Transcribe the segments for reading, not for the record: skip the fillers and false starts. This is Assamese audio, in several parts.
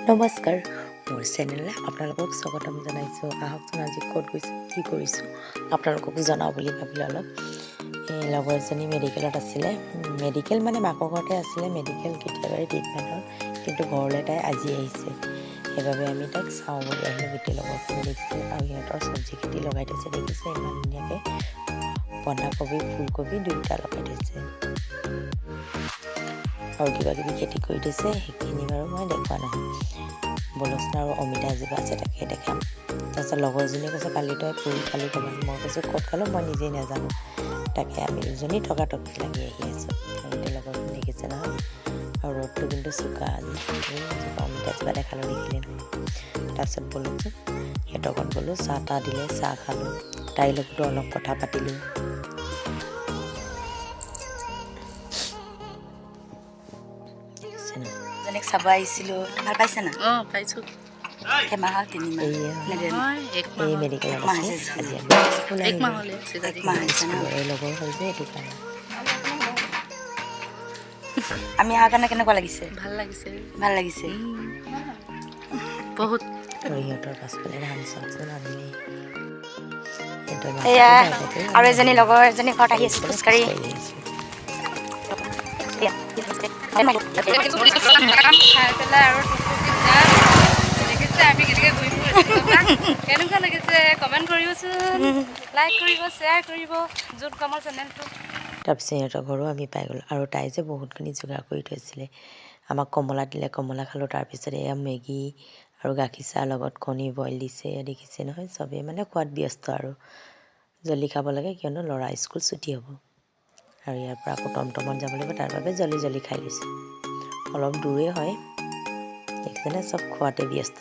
নমস্কাৰ মোৰ চেনেললৈ আপোনালোকক স্বাগতম জনাইছোঁ। আহকচোন আজি ক'ত গৈছোঁ কি কৰিছোঁ আপোনালোকক জনাওঁ বুলি ভাবিলোঁ। অলপ এই লগৰ এজনী মেডিকেলত আছিলে, মেডিকেল মানে মাকৰ ঘৰতে আছিলে, মেডিকেল কেতিয়াবাই ট্ৰিটমেণ্ট হ'ল, কিন্তু ঘৰলৈ তাই আজি আহিছে। সেইবাবে আমি তাইক চাওঁ বুলি আহিলোঁ। গোটেই লগৰখিনি দেখিছোঁ আৰু সিহঁতৰ চব্জি খেতি লগাই থৈছে, দেখিছে ইমান ধুনীয়াকৈ বন্ধাকবি ফুলকবি দুয়োটা লগাই থৈছে আৰু কিবা কিবি খেতি কৰি থৈছে। সেইখিনি বাৰু মই দেখুওৱা নহয়। বলচনা আৰু অমিতা এজোপা আছে, তাকে দেখাম। তাৰপিছত লগৰজনীয়ে কৈছে কালি তই ফুল খালি ক'ৰবাত। মই কৈছোঁ ক'ত খালোঁ মই নিজেই নাজানো। তাকে আমি দুজনী টকাটকি লাগি আহি আছোঁ। গোটেই লগৰখিনি দেখিছে নহয়। আৰু ৰ'দটো কিন্তু চোকা আজি। অমিতা এজোপা দেখালোঁ, দেখিলে নহয়। তাৰপিছত বলচোন সিহঁতৰ ঘৰত গ'লোঁ, চাহ তাহ দিলে, চাহ খালোঁ, তাইৰ লগতো অলপ কথা পাতিলোঁ। জনীক চাব আহিছিলোঁ, ভাল পাইছে না? অঁ পাইছোঁ। কেইমাহ হ'ল? 3 মাহ। এই মেডিকেলত আছে আজি আমি স্কুল এক মাহ আহিলোঁ। হ'লে এক মাহ হৈছে ন? স্কুলৰে লগৰ হ'ল যে সেইটো কাৰণে। আমি অহাৰ কাৰণে কেনেকুৱা লাগিছে? ভাল লাগিছে, ভাল লাগিছে। বহুত। আৰু সিহঁতৰ পাছফালে ধান চাওকচোন আনিলে। এয়া আৰু এজনী লগৰ এজনী ঘৰত আহি আছোঁ খোজকাঢ়ি। কেনেকুৱা লাগিছে কমেণ্ট কৰিবচোন, লাইক কৰিব, শ্বেয়াৰ কৰিব যোন কমৰ চেনেলটো। তাৰপিছত সিহঁতৰ ঘৰো আমি পাই গ'লোঁ। আৰু তাই যে বহুতখিনি যোগাৰ কৰি থৈছিলে। আমাক কমলা দিলে, কমলা খালোঁ। তাৰপিছত এয়া মেগী আৰু গাখীৰ চাহৰ লগত কণী বইল দিছে, দেখিছে নহয়। চবেই মানে খোৱাত ব্যস্ত আৰু জলদি খাব লাগে, কিয়নো ল'ৰা স্কুল ছুটি হ'ব আৰু ইয়াৰ পৰা আকৌ টমটমত যাব লাগিব। তাৰ বাবে জলদি খাই লৈছোঁ। অলপ দূৰেই হয়, দেখিছেনে চব খোৱাতে ব্যস্ত।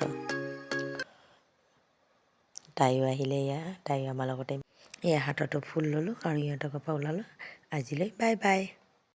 তাইও আহিলে, তাইও আমাৰ লগতে এয়া হাততো ফুল ল'লোঁ আৰু ইহঁতৰ ঘৰৰ পৰা ওলালোঁ। আজিলৈ বাই বাই।